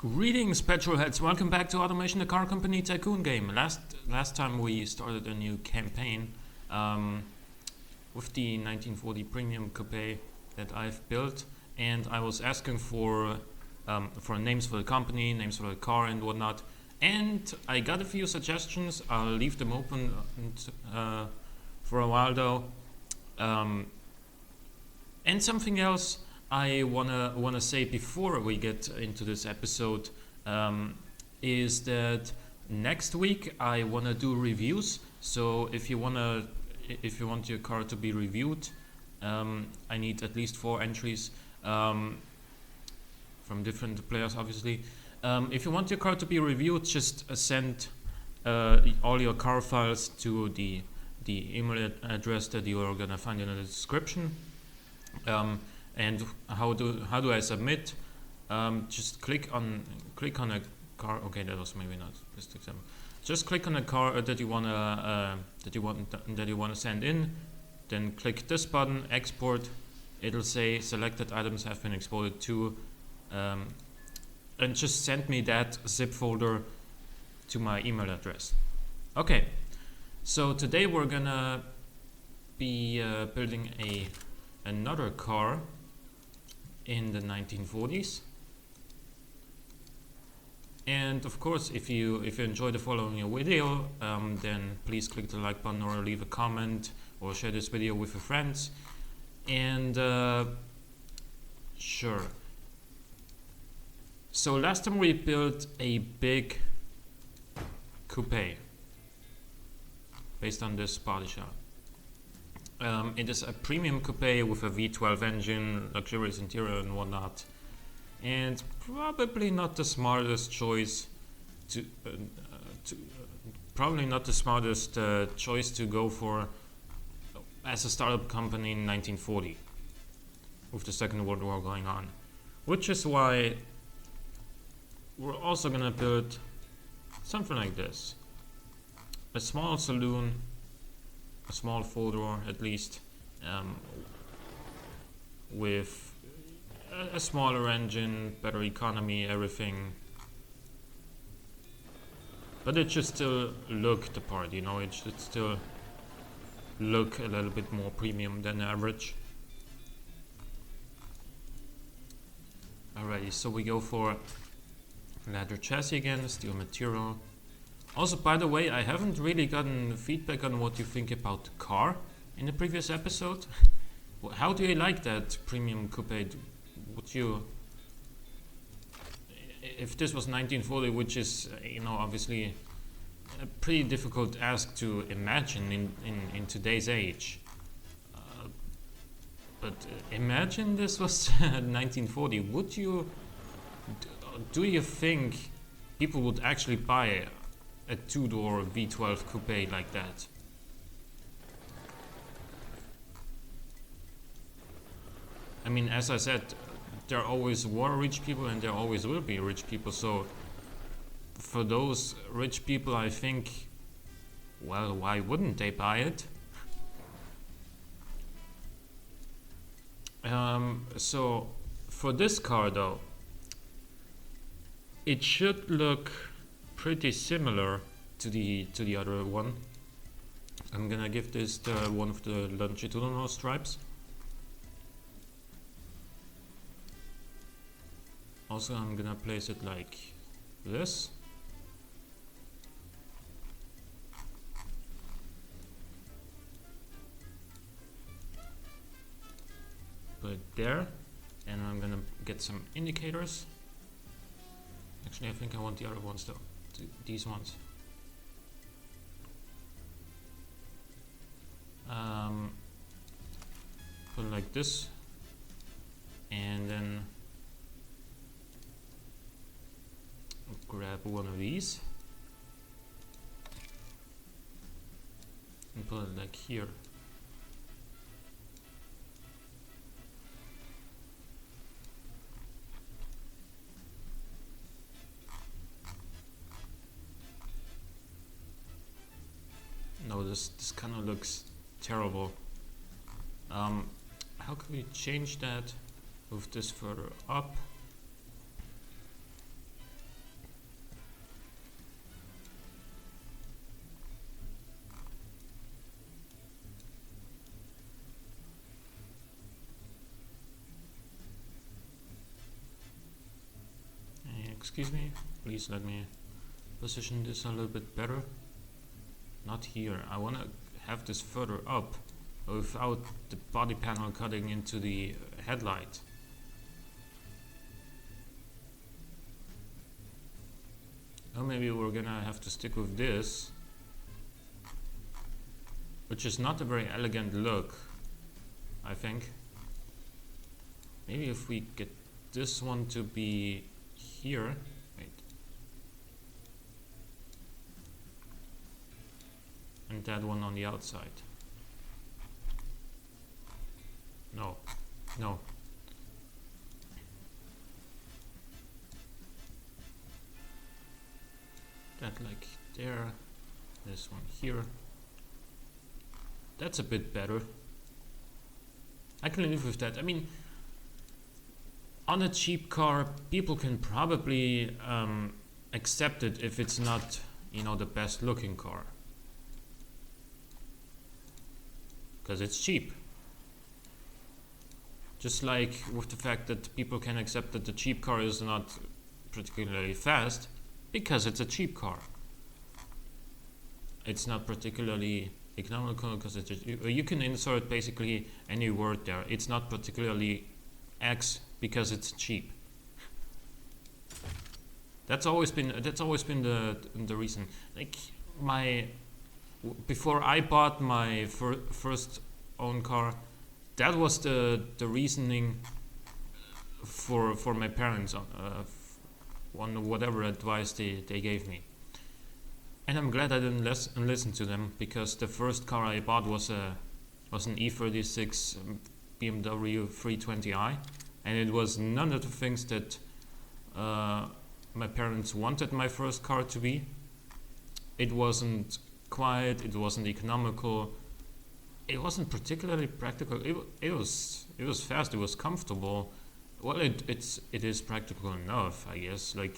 Greetings, petrolheads! Welcome back to Automation, the car company tycoon game. Last time we started a new campaign with the 1940 premium coupe that I've built, and I was asking for names for the company, names for the car, and whatnot. And I got a few suggestions. I'll leave them open for a while though. And something else I wanna say before we get into this episode is that next week I wanna do reviews. So if you want your car to be reviewed, I need at least 4 entries from different players, obviously. If you want your car to be reviewed, just send all your car files to the email address that you are gonna find in the description. And how do I submit? Just click on a car. Okay, that was maybe not the best example. Just click on a car that you wanna send in. Then click this button, export. It'll say selected items have been exported to, and just send me that zip folder to my email address. Okay, so today we're gonna be building another car in the 1940s, and of course if you enjoy the following video, then please click the like button or leave a comment or share this video with your friends. And sure, so last time we built a big coupe based on this body shop. It is a premium coupe with a V12 engine, luxurious interior and whatnot, and probably not the smartest choice to go for as a startup company in 1940 with the Second World War going on, which is why we're also gonna build something like this: a small saloon, a small 4-door at least, with a smaller engine, better economy, everything. But it should still look the part, you know, it should still look a little bit more premium than average. Alrighty, so we go for leather chassis again, steel material. Also, by the way, I haven't really gotten feedback on what you think about the car in the previous episode. How do you like that premium coupe? Would you, if this was 1940, which is, you know, obviously a pretty difficult ask to imagine in today's age, but imagine this was 1940. Would you, do you think people would actually buy a 2-door V12 coupe like that? I mean, as I said, there always were rich people and there always will be rich people, so for those rich people, I think, well, why wouldn't they buy it? So for this car though, it should look pretty similar to the other one. I'm gonna give this one of the longitudinal stripes. Also, I'm gonna place it like this. Put it there, and I'm gonna get some indicators. Actually, I think I want the other ones though. These ones. Put it like this, and then grab one of these and put it like here. No, this kind of looks terrible. How can we change that? Move this further up. excuse me, please let me position this a little bit better. Not here. I want to have this further up without the body panel cutting into the headlight. Or maybe we're gonna have to stick with this, which is not a very elegant look, I think. Maybe if we get this one to be here. Wait. And that one on the outside. No. No. That like there. This one here. That's a bit better. I can live with that. I mean, on a cheap car, people can probably accept it if it's not, you know, the best looking car. Because it's cheap. Just like with the fact that people can accept that the cheap car is not particularly fast because it's a cheap car. It's not particularly economical because you can insert basically any word there. It's not particularly X because it's cheap. That's always been the reason. Like before I bought my first own car, that was the reasoning for my parents on whatever advice they gave me. And I'm glad I didn't listen to them, because the first car I bought was an E36 BMW 320i, and it was none of the things that my parents wanted my first car to be. It wasn't quiet, it wasn't economical, it wasn't particularly practical. It was fast, it was comfortable. Well, it is practical enough, I guess. Like,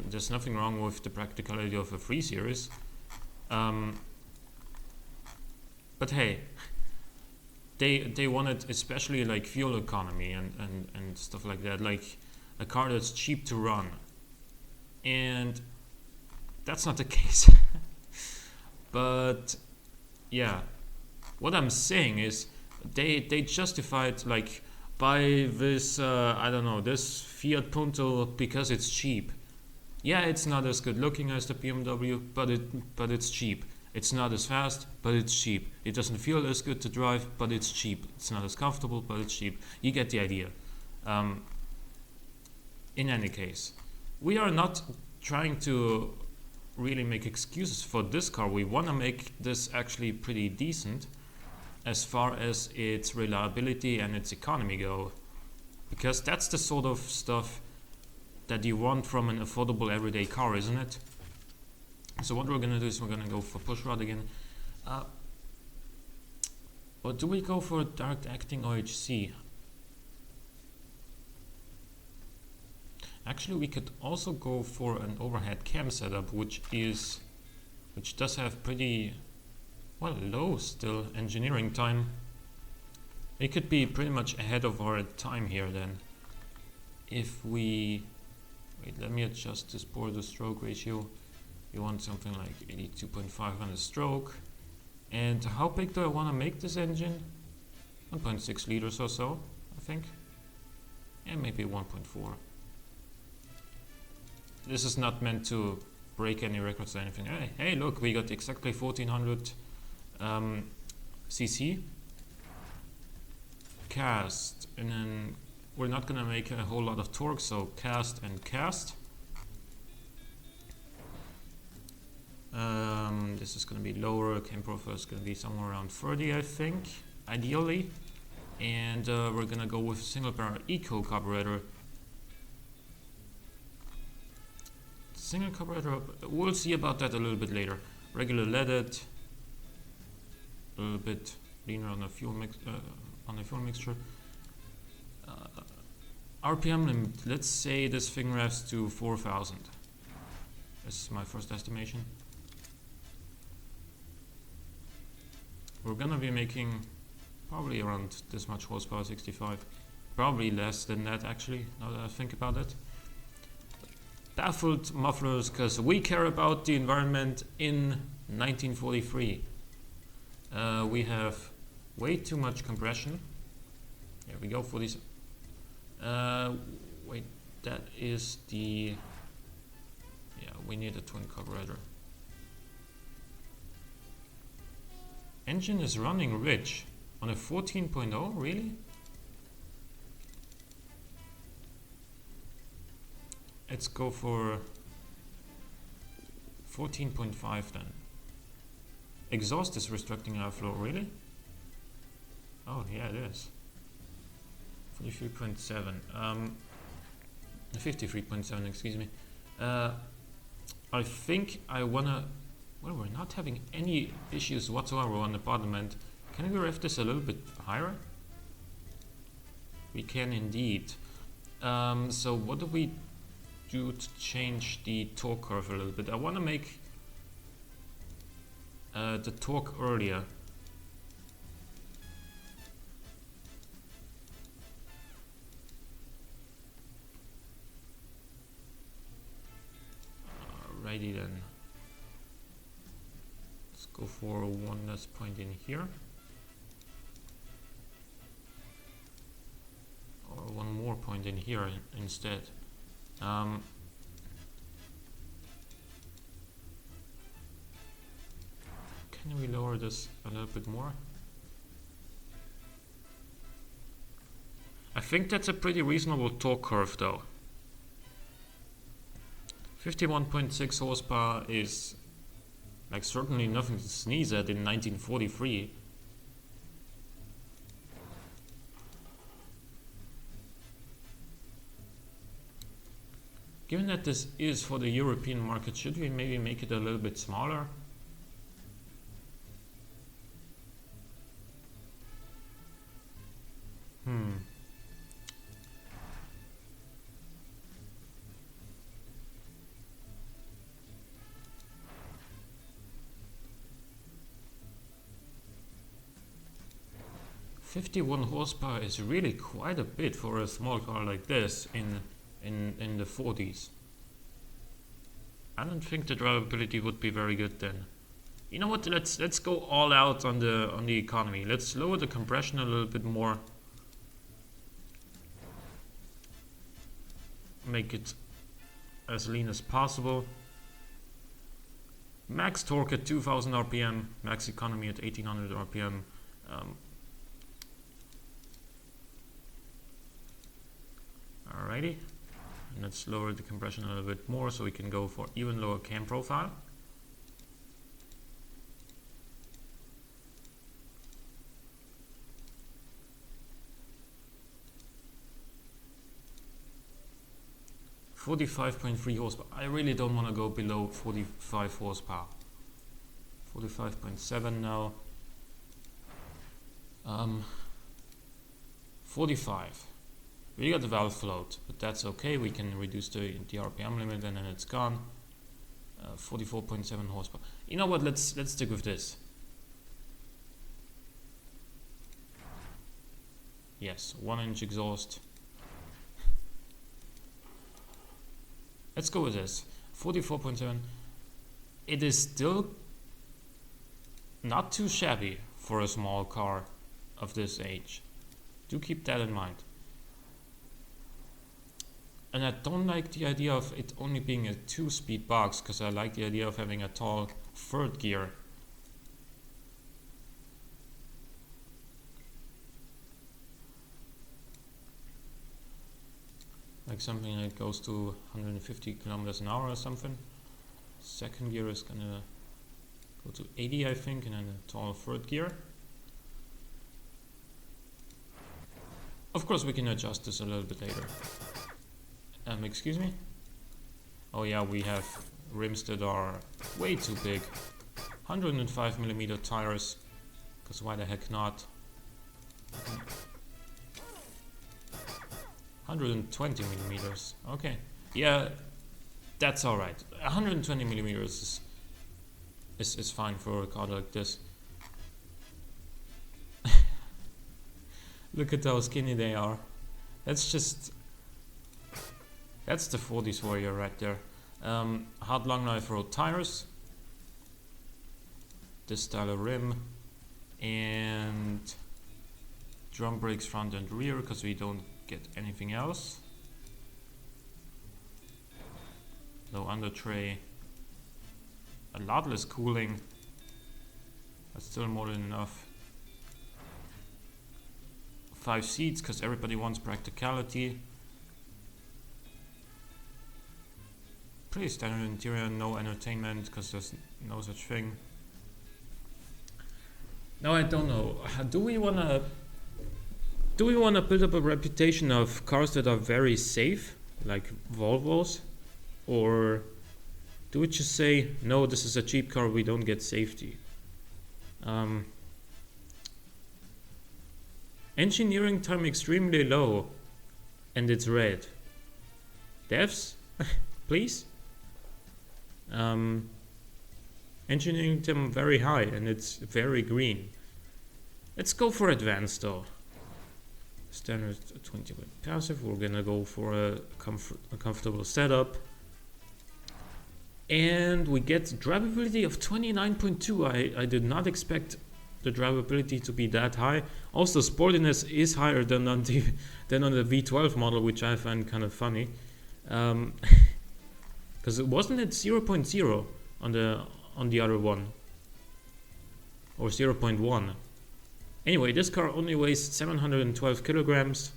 there's nothing wrong with the practicality of a 3 Series. But hey, they wanted especially like fuel economy and stuff like that, like a car that's cheap to run. And that's not the case. But yeah, what I'm saying is they justified, like, buy this I don't know, this Fiat Punto because it's cheap. Yeah, it's not as good looking as the BMW, but it's cheap. It's not as fast, but it's cheap. It doesn't feel as good to drive, but it's cheap. It's not as comfortable, but it's cheap. You get the idea. In any case, we are not trying to really make excuses for this car. We want to make this actually pretty decent as far as its reliability and its economy go, because that's the sort of stuff that you want from an affordable everyday car, isn't it? So what we're gonna do is we're gonna go for pushrod again. Or do we go for direct acting OHC? Actually, we could also go for an overhead cam setup, which does have pretty, well, low still engineering time. It could be pretty much ahead of our time here then. If we, wait, let me adjust this bore to stroke ratio. You want something like 82.5 on the stroke. And how big do I want to make this engine? 1.6 liters or so, I think. And maybe 1.4. This is not meant to break any records or anything. Hey, look, we got exactly 1400 cc. Cast, and then we're not gonna make a whole lot of torque, so cast and cast. This is gonna be lower. Cam profile is gonna be somewhere around 30, I think, ideally. And we're gonna go with a single barrel eco carburetor. Single carburetor, we'll see about that a little bit later. Regular leaded, a little bit leaner on the fuel mixture. RPM limit, let's say this thing revs to 4,000. This is my first estimation. We're gonna be making probably around this much horsepower, 65. Probably less than that, actually, now that I think about it. Baffled mufflers, because we care about the environment in 1943. We have way too much compression. Here we go for this. Wait, that is the... Yeah, we need a twin carburetor. Engine is running rich on a 14.0, really? Let's go for 14.5 then. Exhaust is restricting airflow, really? Oh, yeah, it is. 43.7. 53.7, excuse me. I think I wanna... Well, we're not having any issues whatsoever on the bottom end. Can we rev this a little bit higher? We can indeed. So what do we do to change the torque curve a little bit? I want to make the torque earlier. Alrighty then. Let's go for one less point in here. Or one more point in here instead. Can we lower this a little bit more? I think that's a pretty reasonable torque curve though. 51.6 horsepower is like certainly nothing to sneeze at in 1943. Given that this is for the European market, should we maybe make it a little bit smaller? 51 horsepower is really quite a bit for a small car like this in the 40s. I don't think the drivability would be very good then. You know what? Let's go all out on the economy. Let's lower the compression a little bit more. Make it as lean as possible. Max torque at 2000 RPM, max economy at 1800 RPM. Alrighty, and let's lower the compression a little bit more so we can go for even lower cam profile. .3 horsepower. I really don't want to go below 45 horsepower. 45.7 now. 45. We got the valve float, but that's okay. We can reduce the RPM limit and then it's gone. 44.7 horsepower. You know what? Let's stick with this. Yes, 1-inch exhaust. Let's go with this. 44.7. It is still not too shabby for a small car of this age. Do keep that in mind. And I don't like the idea of it only being a 2-speed box, because I like the idea of having a tall third gear. Like something that goes to 150 kilometers an hour or something. Second gear is gonna go to 80, I think, and then a tall third gear. Of course, we can adjust this a little bit later. Excuse me? Oh yeah, we have rims that are way too big. 105mm tires, because why the heck not? 120mm, okay. Yeah, that's alright. 120mm is fine for a car like this. Look at how skinny they are. That's just... That's the 40s warrior right there. Hard long life road tires, this style of rim, and drum brakes front and rear because we don't get anything else. Low under tray, a lot less cooling, but still more than enough. 5 seats because everybody wants practicality. Pretty standard interior, no entertainment because there's no such thing. Now I don't know. Do we wanna build up a reputation of cars that are very safe, like Volvos, or do we just say no? This is a cheap car. We don't get safety. Engineering time extremely low, and it's red. Devs, please. Engineering time very high, and it's very green. Let's go for advanced though. Standard 20 with passive. We're gonna go for a comfortable setup, and we get drivability of 29.2. I did not expect the drivability to be that high. Also, sportiness is higher than on the V12 model, which I find kind of funny, because it wasn't at 0.0 on the other one, or 0.1. Anyway, this car only weighs 712 kilograms.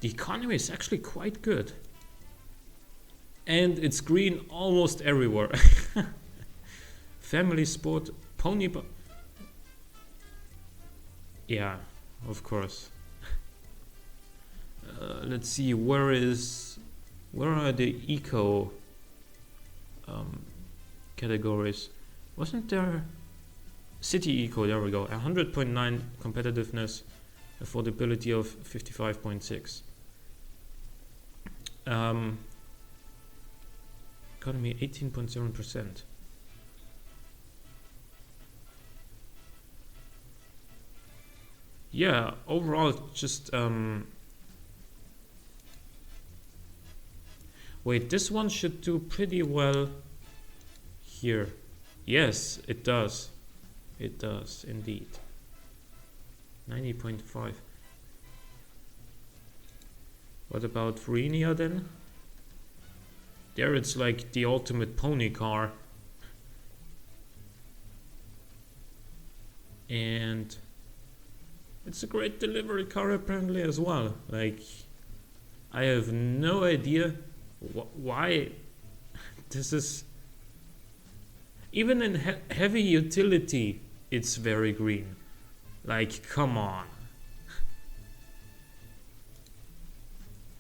The economy is actually quite good, and it's green almost everywhere. Family sport, pony. Yeah, of course. Let's see, where are the eco categories? Wasn't there city eco? There we go. 100.9 competitiveness, affordability of 55.6. Economy 18.7%. Yeah, overall just wait, this one should do pretty well here. Yes, it does. It does indeed. 90.5. What about Vrinia then? There it's like the ultimate pony car. And it's a great delivery car apparently as well. Like, I have no idea why this is. Even in heavy utility, it's very green. Like, come on.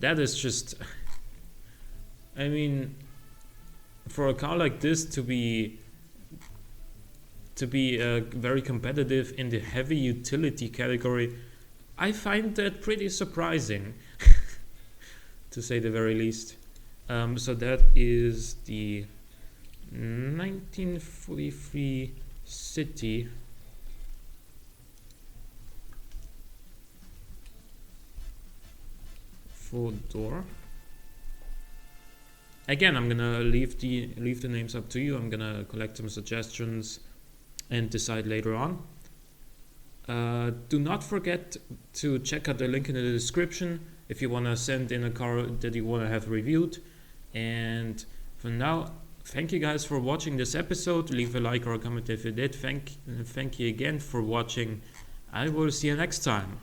That is just. I mean, for a car like this to be very competitive in the heavy utility category, I find that pretty surprising, to say the very least. So that is the 1943 City. Full door. Again, I'm gonna leave the names up to you. I'm gonna collect some suggestions and decide later on. Do not forget to check out the link in the description if you want to send in a car that you want to have reviewed. And for now, thank you guys for watching this episode. Leave a like or a comment if you did. Thank you again for watching. I will see you next time.